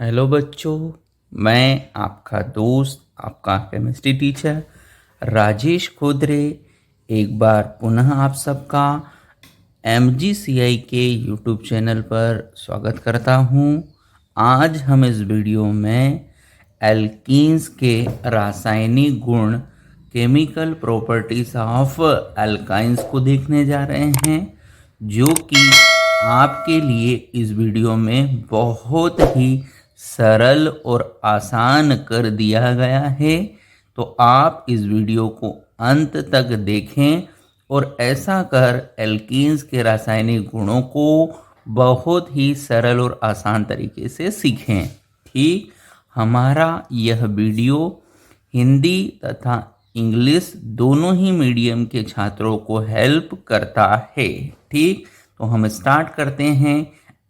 Hello बच्चों, मैं आपका दोस्त, आपका केमिस्ट्री टीचर राजेश खोदरे एक बार पुनः आप सबका MGCI के यूट्यूब चैनल पर स्वागत करता हूं। आज हम इस वीडियो में एल्कीन्स के रासायनिक गुण, केमिकल प्रॉपर्टीज ऑफ एल्काइंस को देखने जा रहे हैं, जो कि आपके लिए इस वीडियो में बहुत ही सरल और आसान कर दिया गया है। तो आप इस वीडियो को अंत तक देखें और ऐसा कर एल्कीन्स के रासायनिक गुणों को बहुत ही सरल और आसान तरीके से सीखें। ठीक, हमारा यह वीडियो हिंदी तथा इंग्लिश दोनों ही मीडियम के छात्रों को हेल्प करता है। ठीक, तो हम स्टार्ट करते हैं।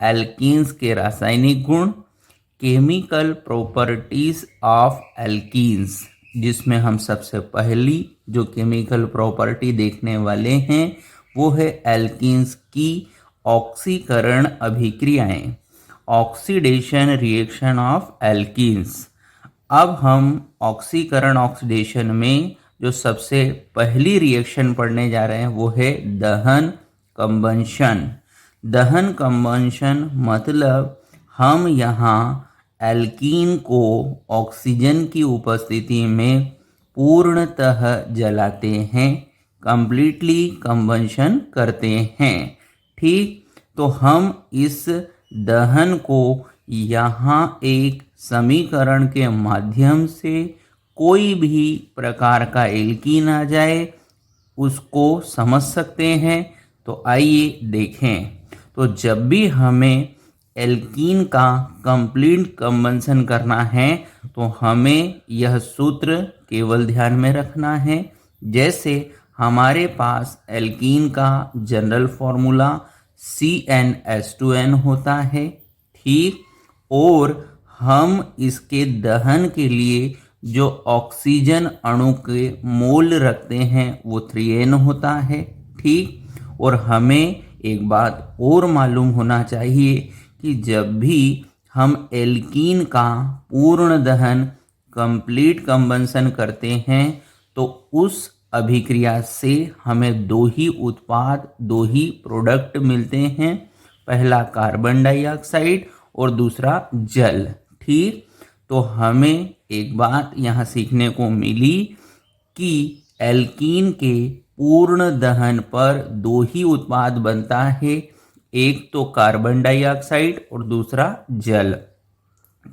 एल्कीन्स के रासायनिक गुण, केमिकल प्रॉपर्टीज ऑफ एल्कीन्स, जिसमें हम सबसे पहली जो केमिकल प्रॉपर्टी देखने वाले हैं वो है एल्कीन्स की ऑक्सीकरण अभिक्रियाएं, ऑक्सीडेशन रिएक्शन ऑफ एल्कीन्स। अब हम ऑक्सीकरण ऑक्सीडेशन में जो सबसे पहली रिएक्शन पढ़ने जा रहे हैं वो है दहन कंबंशन। दहन कंबंशन मतलब हम यहाँ एल्कीन को ऑक्सीजन की उपस्थिति में पूर्णतः जलाते हैं, कंप्लीटली कंबंशन करते हैं। ठीक, तो हम इस दहन को यहाँ एक समीकरण के माध्यम से कोई भी प्रकार का एल्कीन आ जाए उसको समझ सकते हैं। तो आइए देखें। तो जब भी हमें एल्कीन का कंप्लीट कंबंशन करना है तो हमें यह सूत्र केवल ध्यान में रखना है। जैसे हमारे पास एल्कीन का जनरल फॉर्मूला CnH2n होता है। ठीक, और हम इसके दहन के लिए जो ऑक्सीजन अणु के मोल रखते हैं वो 3n होता है। ठीक, और हमें एक बात और मालूम होना चाहिए कि जब भी हम एल्कीन का पूर्ण दहन कंप्लीट कंबंशन करते हैं तो उस अभिक्रिया से हमें दो ही उत्पाद, दो ही प्रोडक्ट मिलते हैं। पहला कार्बन डाइऑक्साइड और दूसरा जल। ठीक, तो हमें एक बात यहाँ सीखने को मिली कि एल्कीन के पूर्ण दहन पर दो ही उत्पाद बनता है, एक तो कार्बन डाइऑक्साइड और दूसरा जल।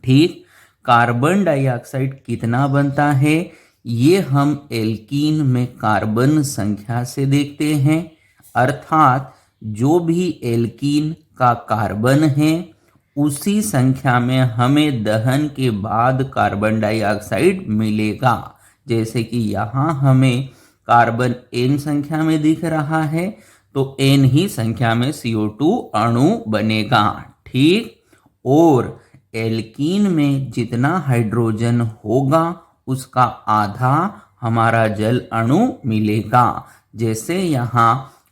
ठीक, कार्बन डाइऑक्साइड कितना बनता है ये हम एल्कीन में कार्बन संख्या से देखते हैं। अर्थात जो भी एल्कीन का कार्बन है उसी संख्या में हमें दहन के बाद कार्बन डाइऑक्साइड मिलेगा। जैसे कि यहाँ हमें कार्बन n संख्या में दिख रहा है तो n ही संख्या में CO2 अणु बनेगा। ठीक, और एल्कीन में जितना हाइड्रोजन होगा उसका आधा हमारा जल अणु मिलेगा। जैसे यहाँ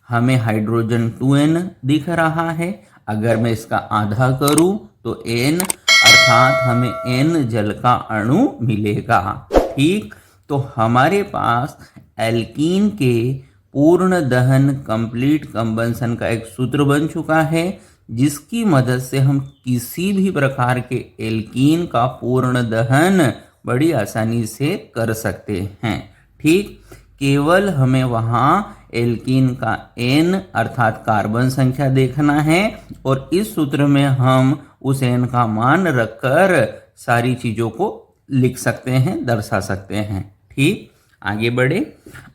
हमें हाइड्रोजन 2n दिख रहा है, अगर मैं इसका आधा करूं तो n अर्थात हमें n जल का अणु मिलेगा। ठीक, तो हमारे पास एल्कीन के पूर्ण दहन कंप्लीट कंबंशन का एक सूत्र बन चुका है, जिसकी मदद से हम किसी भी प्रकार के एल्कीन का पूर्ण दहन बड़ी आसानी से कर सकते हैं। ठीक, केवल हमें वहाँ एल्कीन का n अर्थात कार्बन संख्या देखना है और इस सूत्र में हम उस n का मान रखकर सारी चीज़ों को लिख सकते हैं, दर्शा सकते हैं। ठीक, आगे बढ़े।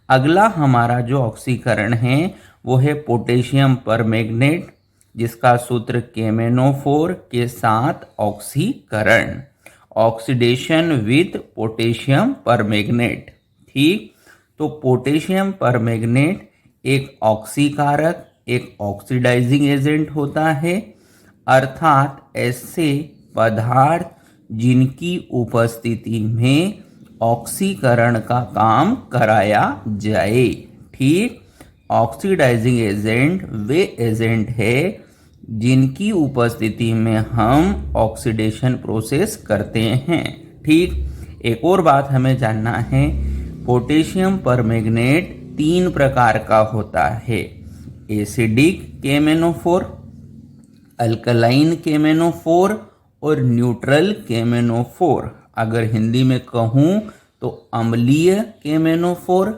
अगला हमारा जो ऑक्सीकरण है वो है पोटेशियम परमैंगनेट, जिसका सूत्र KMnO4 के साथ ऑक्सीकरण, ऑक्सीडेशन विद पोटेशियम परमैंगनेट। ठीक, तो पोटेशियम परमैंगनेट एक ऑक्सीकारक, एक ऑक्सीडाइजिंग एजेंट होता है। अर्थात ऐसे पदार्थ जिनकी उपस्थिति में ऑक्सीकरण का काम कराया जाए। ठीक, ऑक्सीडाइजिंग एजेंट वे एजेंट है जिनकी उपस्थिति में हम ऑक्सीडेशन प्रोसेस करते हैं। ठीक, एक और बात हमें जानना है, पोटेशियम परमैंगनेट 3 प्रकार का होता है, एसिडिक KMnO4, अल्कलाइन KMnO4 और न्यूट्रल KMnO4। अगर हिंदी में कहूँ तो अम्लीय KMnO4,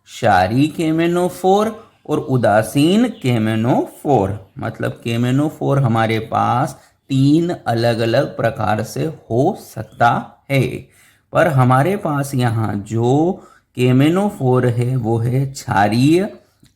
क्षारीय KMnO4 और उदासीन KMnO4। मतलब KMnO4 हमारे पास 3 अलग अलग प्रकार से हो सकता है, पर हमारे पास यहाँ जो KMnO4 है वो है क्षारीय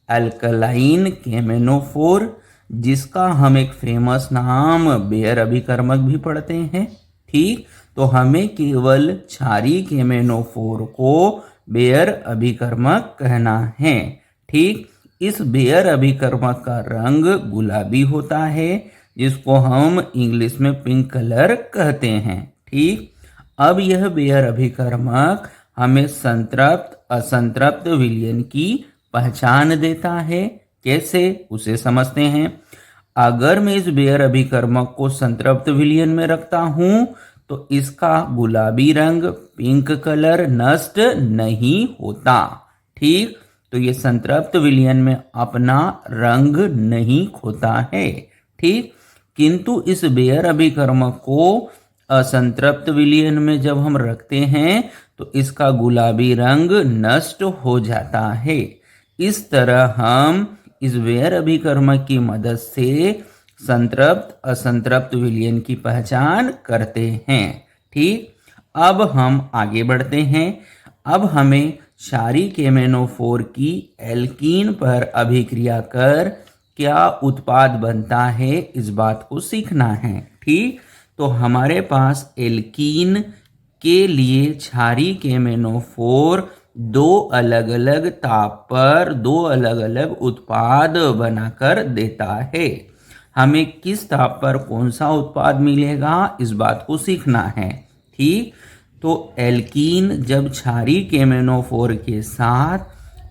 अल्कलाइन KMnO4, जिसका हम एक फेमस नाम बेयर अभिकर्मक भी पढ़ते हैं। ठीक, तो हमें केवल क्षारीय KMnO4 को बेयर अभिकर्मक कहना है। ठीक, इस बेयर अभिकर्मक का रंग गुलाबी होता है, जिसको हम इंग्लिश में पिंक कलर कहते हैं। ठीक, अब यह बेयर अभिकर्मक हमें संतृप्त असंतृप्त विलयन की पहचान देता है। कैसे, उसे समझते हैं। अगर मैं इस बेयर अभिकर्मक को संतृप्त विलयन में रखता हूं तो इसका गुलाबी रंग पिंक कलर नष्ट नहीं होता। ठीक, तो ये संतृप्त विलयन में अपना रंग नहीं खोता है। ठीक, किंतु इस बेयर अभिकर्मक को असंतृप्त विलयन में जब हम रखते हैं तो इसका गुलाबी रंग नष्ट हो जाता है। इस तरह हम इस बेयर अभिकर्मक की मदद से संतृप्त असंतृप्त विलयन की पहचान करते हैं। ठीक, अब हम आगे बढ़ते हैं। अब हमें क्षारीय KMnO4 की एल्कीन पर अभिक्रिया कर क्या उत्पाद बनता है, इस बात को सीखना है। ठीक, तो हमारे पास एल्कीन के लिए क्षारीय KMnO4 दो अलग अलग ताप पर दो अलग अलग उत्पाद बनाकर देता है। हमें किस ताप पर कौन सा उत्पाद मिलेगा, इस बात को सीखना है। ठीक, तो एल्कीन जब क्षारीय KMnO4 के साथ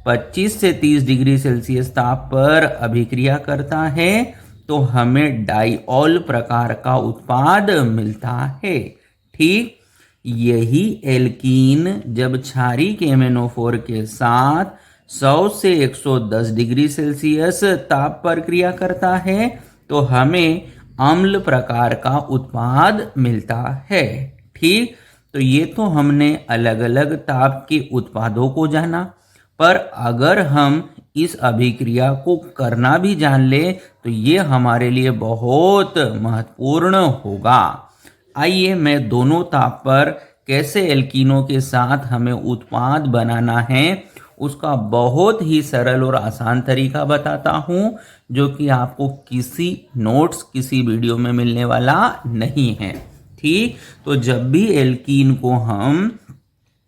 25 से 30 डिग्री सेल्सियस ताप पर अभिक्रिया करता है तो हमें डाइऑल प्रकार का उत्पाद मिलता है। ठीक, यही एल्कीन जब क्षारीय KMnO4 के साथ 100 से 110 डिग्री सेल्सियस ताप पर क्रिया करता है तो हमें अम्ल प्रकार का उत्पाद मिलता है। ठीक, तो ये तो हमने अलग अलग ताप के उत्पादों को जाना, पर अगर हम इस अभिक्रिया को करना भी जान ले तो ये हमारे लिए बहुत महत्वपूर्ण होगा। आइए मैं दोनों ताप पर कैसे एल्कीनों के साथ हमें उत्पाद बनाना है उसका बहुत ही सरल और आसान तरीका बताता हूँ, जो कि आपको किसी नोट्स किसी वीडियो में मिलने वाला नहीं है। ठीक, तो जब भी एल्कीन को हम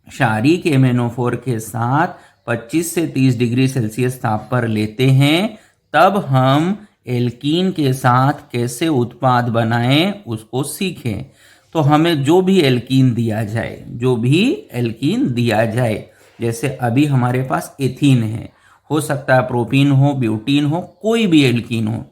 क्षारीय KMnO4 के साथ 25 से 30 डिग्री सेल्सियस ताप पर लेते हैं तब हम एल्कीन के साथ कैसे उत्पाद बनाएं उसको सीखें। तो हमें जो भी एल्कीन दिया जाए, जैसे अभी हमारे पास एथीन है, हो सकता है प्रोपीन हो, ब्यूटीन हो, कोई भी एल्कीन हो,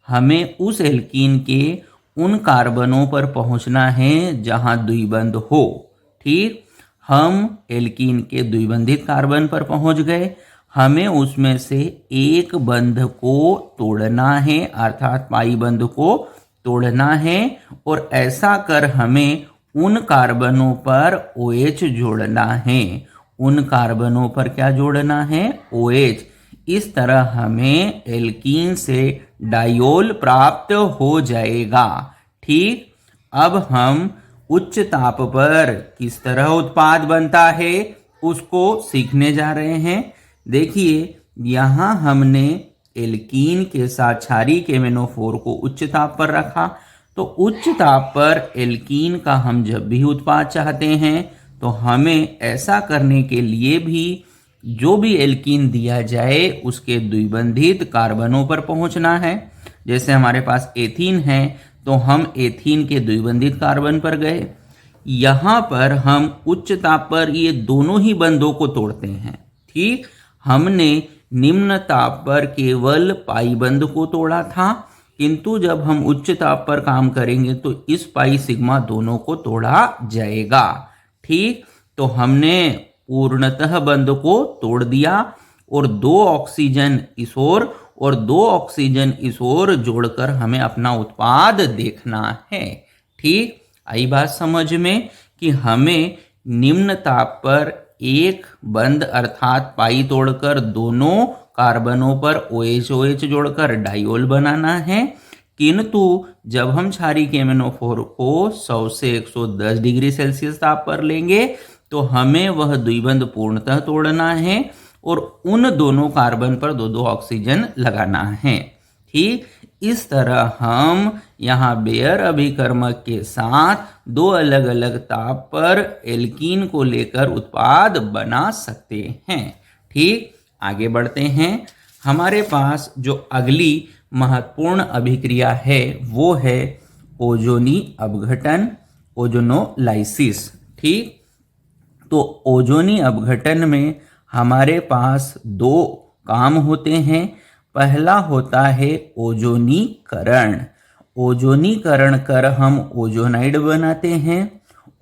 हमें उस एल्कीन के उन कार्बनों पर पहुंचना है जहां द्विबंध हो। ठीक, हम एल्कीन के द्विबंधित कार्बन पर पहुंच गए, हमें उसमें से एक बंध को तोड़ना है, अर्थात पाई बंध को तोड़ना है, और ऐसा कर हमें उन कार्बनों पर OH जोड़ना है। उन कार्बनों पर क्या जोड़ना है? OH। इस तरह हमें एल्कीन से डायोल प्राप्त हो जाएगा। ठीक, अब हम उच्च ताप पर किस तरह उत्पाद बनता है उसको सीखने जा रहे हैं। देखिए, यहां हमने एल्कीन के साथ क्षारीय KMnO4 को उच्च ताप पर रखा, तो उच्च ताप पर एल्कीन का हम जब भी उत्पाद चाहते हैं तो हमें ऐसा करने के लिए भी जो भी एल्कीन दिया जाए उसके द्विबंधित कार्बनों पर पहुंचना है। जैसे हमारे पास एथीन है तो हम एथीन के द्विबंधित कार्बन पर गए, यहाँ पर हम उच्च ताप पर ये दोनों ही बंधों को तोड़ते हैं। ठीक, हमने निम्न ताप पर केवल पाई बंध को तोड़ा था, किंतु जब हम उच्च ताप पर काम करेंगे तो इस पाई सिग्मा दोनों को तोड़ा जाएगा। ठीक, तो हमने पूर्णतः बंध को तोड़ दिया और 2 ऑक्सीजन इस ओर और 2 ऑक्सीजन इस ओर जोड़कर हमें अपना उत्पाद देखना है। ठीक, आई बात समझ में कि हमें निम्न ताप पर एक बंध अर्थात पाई तोड़कर दोनों कार्बनों पर OH OH जोड़कर डाइऑल बनाना है। किंतु जब हम क्षारीय KMnO4 को 100 से 110 डिग्री सेल्सियस ताप पर लेंगे तो हमें वह द्विबंध पूर्णतः तोड़ना है और उन दोनों कार्बन पर 2-2 ऑक्सीजन लगाना है। ठीक, इस तरह हम यहाँ बेयर अभिकर्मक के साथ 2 अलग अलग ताप पर एल्कीन को लेकर उत्पाद बना सकते हैं। ठीक, आगे बढ़ते हैं। हमारे पास जो अगली महत्वपूर्ण अभिक्रिया है वो है ओजोनी अपघटन, ओजोनोलाइसिस। ठीक, तो ओजोनी अपघटन में हमारे पास 2 काम होते हैं। पहला होता है ओजोनीकरण। ओजोनीकरण कर हम ओजोनाइड बनाते हैं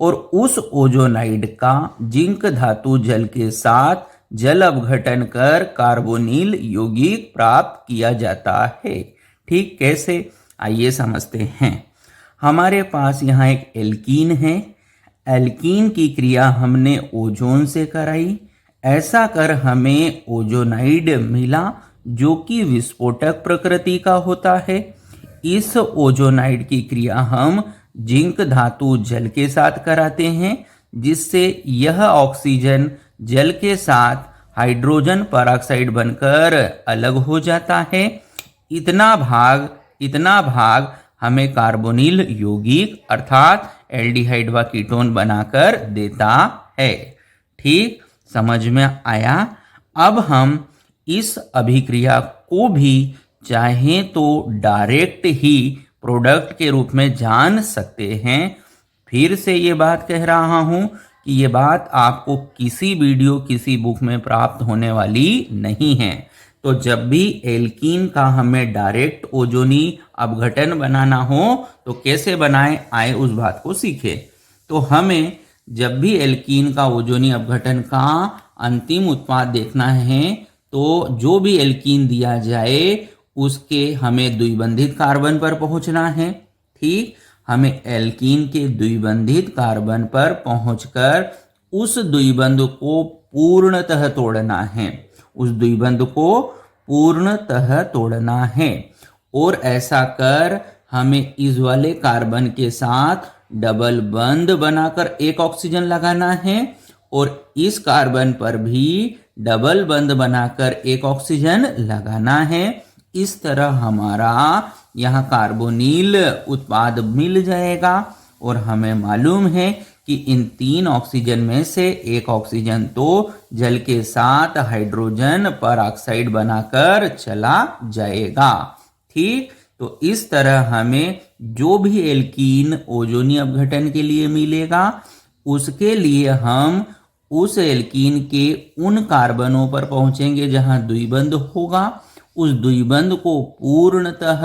और उस ओजोनाइड का जिंक धातु जल के साथ जल अपघटन कर कार्बोनिल यौगिक प्राप्त किया जाता है। ठीक, कैसे, आइए समझते हैं। हमारे पास यहाँ एक एल्कीन है। एल्कीन की क्रिया हमने ओजोन से कराई। ऐसा कर हमें ओजोनाइड मिला जो कि विस्फोटक प्रकृति का होता है। इस ओजोनाइड की क्रिया हम जिंक धातु जल के साथ कराते हैं जिससे यह ऑक्सीजन जल के साथ हाइड्रोजन पेरोक्साइड बनकर अलग हो जाता है। इतना भाग हमें कार्बोनिल यौगिक अर्थात एल्डिहाइड व कीटोन बनाकर देता है। ठीक, समझ में आया। अब हम इस अभिक्रिया को भी चाहें तो डायरेक्ट ही प्रोडक्ट के रूप में जान सकते हैं। फिर से ये बात कह रहा हूं कि ये बात आपको किसी वीडियो किसी बुक में प्राप्त होने वाली नहीं है। तो जब भी एल्कीन का हमें डायरेक्ट ओजोनी अपघटन बनाना हो तो कैसे बनाएं, आए उस बात को सीखें। तो हमें जब भी एल्कीन का ओजोनी अपघटन का अंतिम उत्पाद देखना है तो जो भी एल्कीन दिया जाए उसके हमें द्विबंधित कार्बन पर पहुंचना है। ठीक, हमें एल्कीन के द्विबंधित कार्बन पर पहुंचकर उस द्विबंध को पूर्णतः तोड़ना है। उस द्विबंध को पूर्णतः तोड़ना है और ऐसा कर हमें इस वाले कार्बन के साथ डबल बंध बनाकर एक ऑक्सीजन लगाना है और इस कार्बन पर भी डबल बंध बनाकर एक ऑक्सीजन लगाना है। इस तरह हमारा यहाँ कार्बोनिल उत्पाद मिल जाएगा और हमें मालूम है कि इन 3 ऑक्सीजन में से एक ऑक्सीजन तो जल के साथ हाइड्रोजन पेरोक्साइड बनाकर चला जाएगा। ठीक, तो इस तरह हमें जो भी एल्कीन ओजोनी अपघटन के लिए मिलेगा उसके लिए हम उस एल्कीन के उन कार्बनों पर पहुंचेंगे जहां द्विबंध होगा। उस द्विबंध को पूर्णतः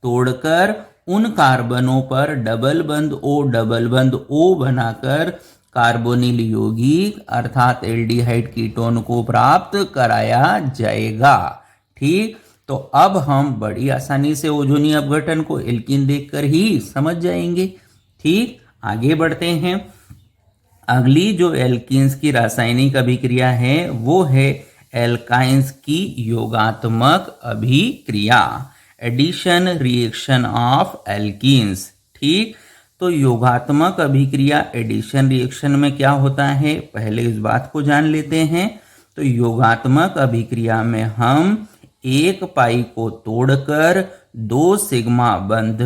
तोड़कर उन कार्बनों पर डबल बंध O बनाकर कार्बोनिल यौगिक अर्थात एल्डिहाइड कीटोन को प्राप्त कराया जाएगा। ठीक, तो अब हम बड़ी आसानी से ओजोनी अपघटन को एल्कीन देखकर ही समझ जाएंगे। ठीक, आगे बढ़ते हैं। अगली जो एल्कीन्स की रासायनिक अभिक्रिया है वो है एल्काइंस की योगात्मक अभिक्रिया, एडिशन रिएक्शन ऑफ एल्कीन्स। ठीक, तो योगात्मक अभिक्रिया एडिशन रिएक्शन में क्या होता है पहले इस बात को जान लेते हैं। तो योगात्मक अभिक्रिया में हम एक पाई को तोड़कर 2 सिग्मा बंध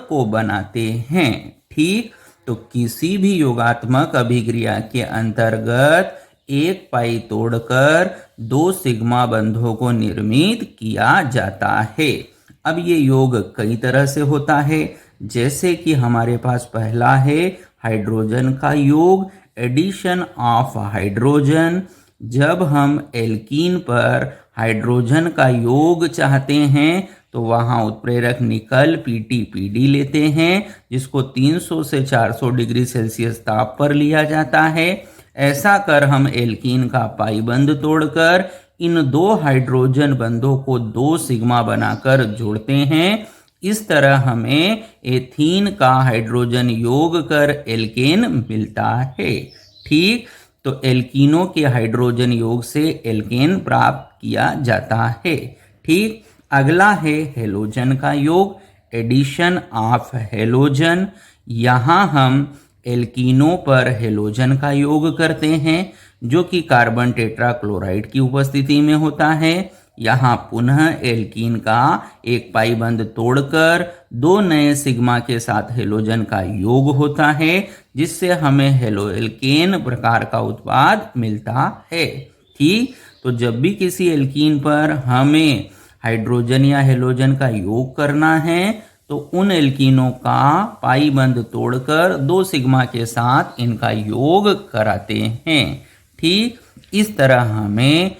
को बनाते हैं। ठीक, तो किसी भी योगात्मक अभिक्रिया के अंतर्गत एक पाई तोड़कर 2 सिग्मा बंधों को निर्मित किया जाता है। अब ये योग कई तरह से होता है, जैसे कि हमारे पास पहला है हाइड्रोजन का योग, एडिशन ऑफ हाइड्रोजन। जब हम एल्कीन पर हाइड्रोजन का योग चाहते हैं तो वहाँ उत्प्रेरक निकल PTPD लेते हैं, जिसको 300 से 400 डिग्री सेल्सियस ताप पर लिया जाता है। ऐसा कर हम एल्कीन का पाई बंध तोड़कर इन दो हाइड्रोजन बंधों को 2 सिग्मा बनाकर जोड़ते हैं। इस तरह हमें एथीन का हाइड्रोजन योग कर एल्केन मिलता है। ठीक, तो एल्कीनों के हाइड्रोजन योग से एल्केन प्राप्त किया जाता है। ठीक, अगला है हेलोजन का योग, एडिशन ऑफ हेलोजन। यहाँ हम एल्कीनों पर हेलोजन का योग करते हैं, जो कि कार्बन टेट्राक्लोराइड की उपस्थिति में होता है। यहाँ पुनः एल्कीन का एक पाई बंध तोड़कर 2 नए सिग्मा के साथ हेलोजन का योग होता है, जिससे हमें हेलो एल्केन प्रकार का उत्पाद मिलता है। ठीक, तो जब भी किसी एल्कीन पर हमें हाइड्रोजन या हेलोजन का योग करना है, तो उन एल्कीनों का पाई बंध तोड़कर 2 सिग्मा के साथ इनका योग कराते हैं। ठीक, इस तरह हमें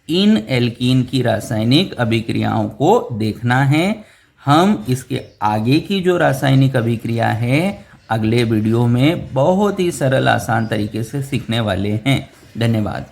इन एल्कीन की रासायनिक अभिक्रियाओं को देखना है। हम इसके आगे की जो रासायनिक अभिक्रिया है अगले वीडियो में बहुत ही सरल आसान तरीके से सीखने वाले हैं। धन्यवाद।